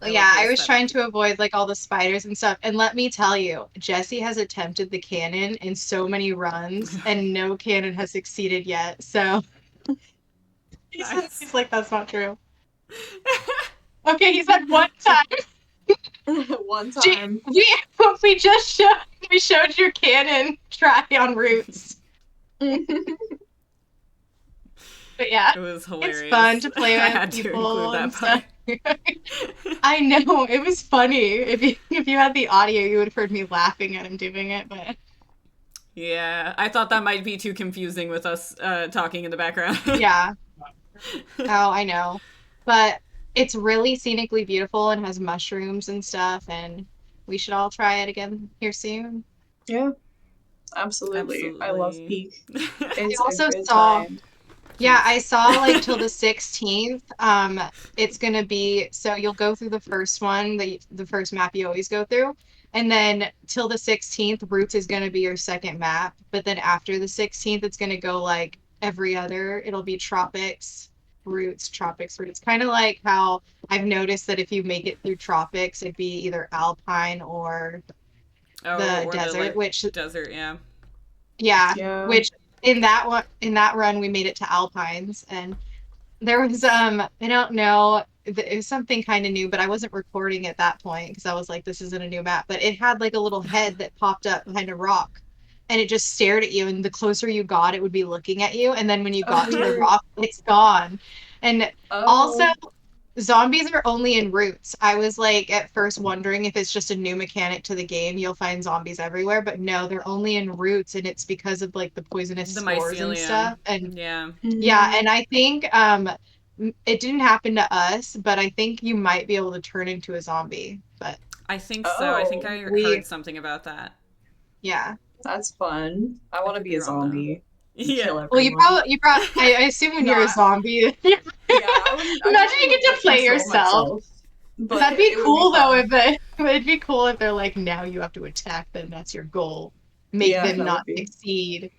Yeah, I was trying to avoid like all the spiders and stuff. And let me tell you, Jesse has attempted the cannon in so many runs, and no cannon has succeeded yet. So Nice. he's like, that's not true. Okay, he said one time. One time. We showed your cannon try on roots. But yeah, It was hilarious. it's fun to play I with had to people include and that part. stuff. I know, it was funny. If you had the audio, you would have heard me laughing at him doing it. But Yeah, I thought that might be too confusing with us talking in the background. yeah, oh, I know. But it's really scenically beautiful and has mushrooms and stuff, and we should all try it again here soon. Yeah, absolutely. I love Absolutely. Peak. It's also a good saw- time. Yeah, I saw like till the 16th. It's gonna be so you'll go through the first one, the first map you always go through, and then till the 16th, Roots is gonna be your second map. But then after the 16th, it's gonna go like every other. It'll be Tropics, Roots, Tropics, Roots. Kind of like how I've noticed that if you make it through Tropics, it'd be either Alpine or the or desert, which desert, yeah. Yeah. which in that run we made it to Alpines, and there was I don't know, it was something kind of new, but I wasn't recording at that point because I was like, this isn't a new map, but it had like a little head that popped up behind a rock, and it just stared at you, and the closer you got, it would be looking at you, and then when you got to the rock, it's gone. And also zombies are only in Roots. I was like at first wondering if it's just a new mechanic to the game. You'll find zombies everywhere, but no, they're only in Roots, and it's because of like the poisonous The spores and mycelium. stuff. And Yeah. yeah, and I think it didn't happen to us, but I think you might be able to turn into a zombie. But I think so. I think I heard something about that. Yeah. That's fun. I want to be a zombie. Yeah. Kill Well, everyone. you probably I assume when you're a zombie. Yeah, I Imagine you get to play yourself. But That'd be cool though fun. it'd be cool if they're like, now you have to attack them, that's your goal. Make them that not would be. succeed.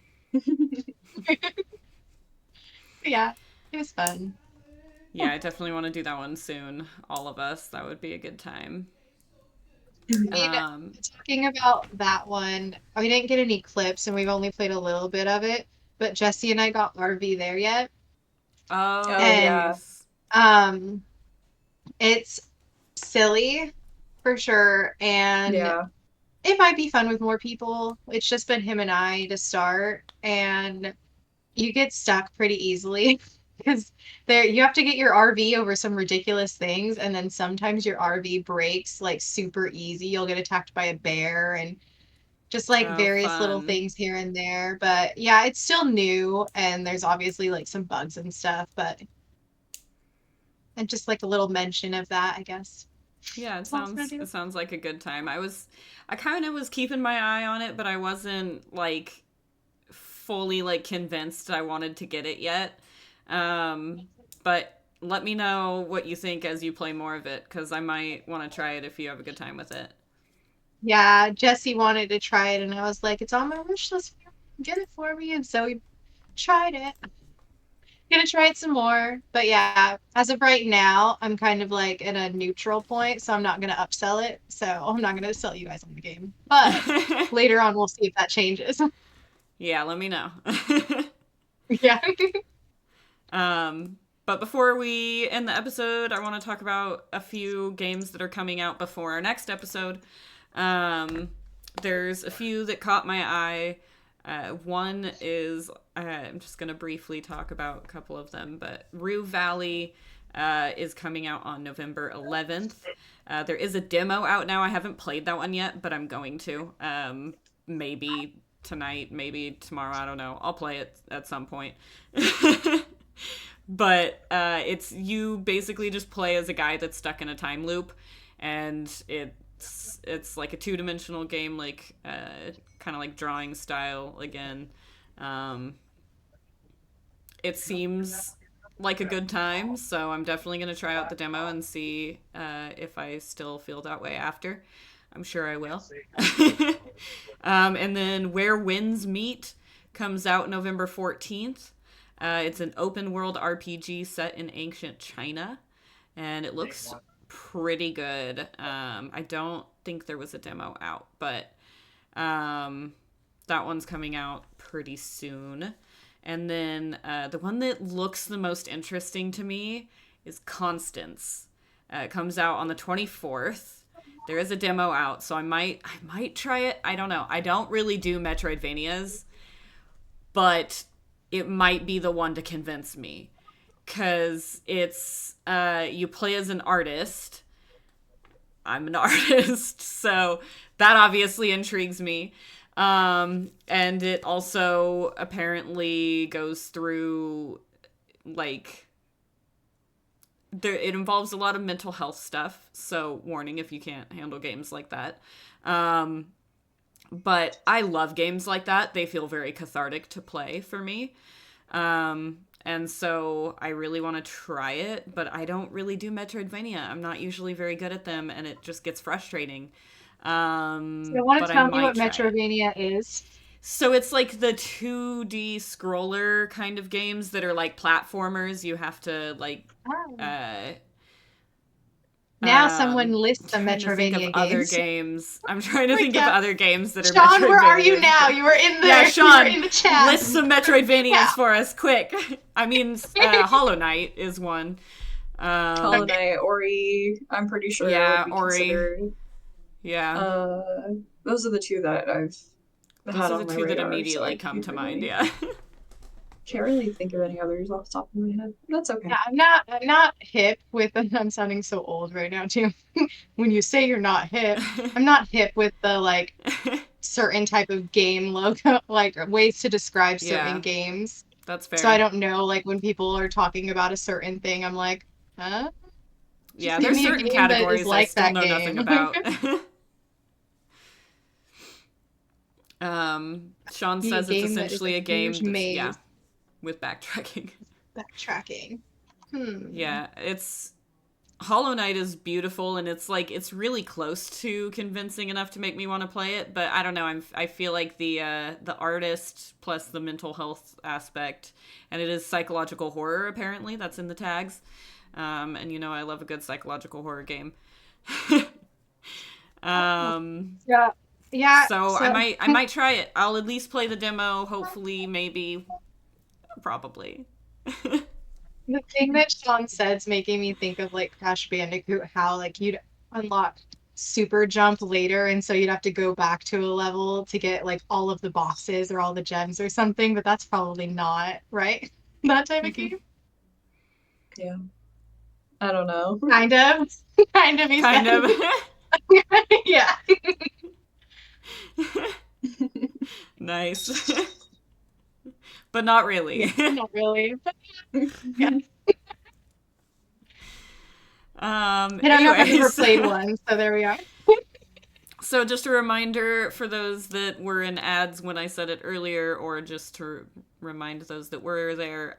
Yeah, it was fun. Yeah, I definitely want to do that one soon. All of us. That would be a good time. Talking about that one, we didn't get any clips and we've only played a little bit of it, but Jesse and I got RV there yet. Oh, And yes. It's silly for sure, and it might be fun with more people. It's just been him and I to start, and you get stuck pretty easily because you have to get your RV over some ridiculous things, and then sometimes your RV breaks like super easy. You'll get attacked by a bear and just like various little things here and there. But yeah, it's still new, and there's obviously like some bugs and stuff, but and just like a little mention of that, I guess. Yeah, That's what I was gonna it do. sounds like a good time. I kind of was keeping my eye on it, but I wasn't like fully like convinced I wanted to get it yet. But let me know what you think as you play more of it, because I might want to try it if you have a good time with it. Yeah, Jesse wanted to try it, and I was like, it's on my wish list. Get it for me. And so we tried it. Gonna try it some more. But yeah, as of right now, I'm kind of like at a neutral point, so I'm not gonna upsell it. So I'm not gonna sell you guys on the game. But later on, we'll see if that changes. Yeah, let me know. Yeah. But before we end the episode, I want to talk about a few games that are coming out before our next episode. There's a few that caught my eye. One is, I'm just going to briefly talk about a couple of them, but Rue Valley is coming out on November 11th. There is a demo out now. I haven't played that one yet, but I'm going to. Maybe tonight, maybe tomorrow, I don't know. I'll play it at some point. But it's you basically just play as a guy that's stuck in a time loop, and it's like a two-dimensional game, like kind of like drawing style again. It seems like a good time, so I'm definitely going to try out the demo and see if I still feel that way after. I'm sure I will. And then Where Winds Meet comes out November 14th. It's an open world RPG set in ancient China, and it looks pretty good. I don't think there was a demo out, but that one's coming out pretty soon. And then the one that looks the most interesting to me is Constance. It comes out on the 24th. There is a demo out, so I might try it. I don't know. I don't really do Metroidvanias, but it might be the one to convince me, because it's you play as an artist. I'm an artist, so that obviously intrigues me. And it also apparently goes through, like, it involves a lot of mental health stuff, so warning if you can't handle games like that. But I love games like that. They feel very cathartic to play for me. And so I really want to try it, but I don't really do Metroidvania. I'm not usually very good at them, and it just gets frustrating. So you want But to I tell me what might try it. Metroidvania is? So it's like the 2D scroller kind of games that are like platformers. You have to like Oh. uh Now someone lists the trying to think of Metroidvania other games. games. I'm trying to Like, think of yeah. other games that are Sean, where are you Metroidvanias. now? You were in Yeah, there. Sean, You were in the chat. list some Metroidvanias Yeah. for us, quick. I mean, Hollow Knight is one. Hollow Knight, Ori, I'm pretty sure Yeah, would be Ori. considered. Yeah. Those are the two that I've Those had are on the my two that radar, so immediately I come can't to mind, really, yeah. can't really think of any others off the top of my head. That's okay. Yeah, I'm not hip with I'm sounding so old right now too. When you say you're not hip, I'm not hip with the like certain type of game logo, like ways to describe certain Yeah. games. That's fair. So I don't know, like when people are talking about a certain thing, I'm like, huh? Yeah, Just name there's me a certain game that is categories I like still that know nothing game. about. Sean Be a says it's game that is essentially a a game huge that's, maze. yeah, with backtracking. Backtracking. Yeah, it's Hollow Knight is beautiful, and it's like it's really close to convincing enough to make me want to play it, but I don't know. I feel like the artist plus the mental health aspect, and it is psychological horror apparently. That's in the tags, and you know I love a good psychological horror game. Yeah. Yeah. So I might try it. I'll at least play the demo. Hopefully, maybe, probably. The thing that Sean said's making me think of like Crash Bandicoot, how like you'd unlock super jump later, and so you'd have to go back to a level to get like all of the boxes or all the gems or something, but that's probably not right. That type of game. Yeah. I don't know. Kind of. Kind of. He Kind said. of. Yeah. Nice. But not really. Not really. Yeah. I don't know if I've ever anyways. played one, so there we are. So just a reminder for those that were in ads when I said it earlier, or just to remind those that were there,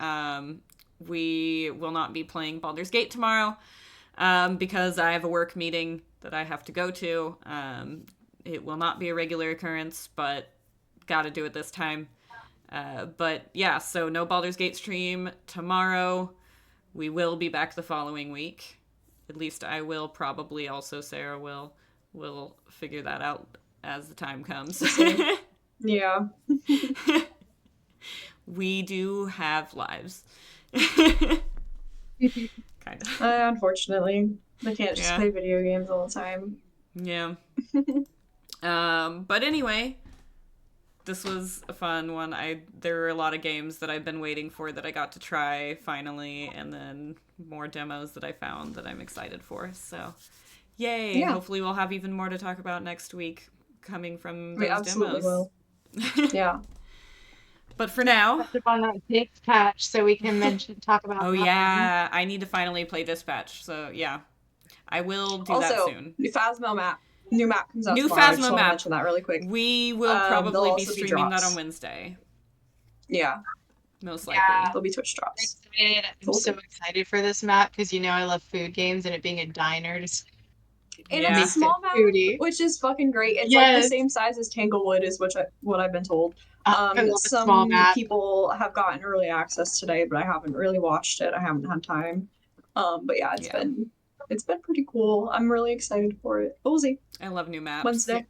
we will not be playing Baldur's Gate tomorrow because I have a work meeting that I have to go to. It will not be a regular occurrence, but gotta do it this time. But yeah, so no Baldur's Gate stream tomorrow. We will be back the following week. At least I will, probably also Sarah will. We'll figure that out as the time comes. Yeah. We do have lives. Kind of. Unfortunately, I can't just Yeah. play video games all the time. Yeah. But anyway, this was a fun one. There were a lot of games that I've been waiting for that I got to try finally, and then more demos that I found that I'm excited for. So, yay! Yeah. Hopefully, we'll have even more to talk about next week coming from We those absolutely demos. will. Yeah. But for now, Catch up on that next patch so we can talk about oh that yeah, I need to finally play Dispatch. So yeah, I will do that Also, soon. the Phasmo map. New map comes out New tomorrow. I just Phasmo want to map. mention that really quick. We will There'll probably be also be streaming that drops. on Wednesday, Yeah. most Yeah. likely. There'll be Twitch I'm drops. excited. I'm so excited for this map because I love food games and it being a diner. Just And Yeah. it's a small map, foodie. which is fucking great. It's like the Yes. same size as Tanglewood, is what I've been told. I love a small Some map. people have gotten early access today, but I haven't really watched it. I haven't had time. But yeah, it's been pretty cool. I'm really excited for it. We'll see. I love new maps. Wednesday.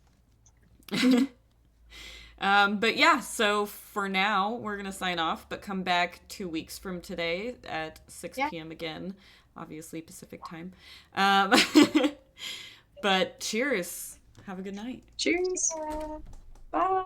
But yeah, so for now, we're going to sign off, but come back 2 weeks from today at 6 p.m. again, obviously Pacific time. But cheers. Have a good night. Cheers. Bye.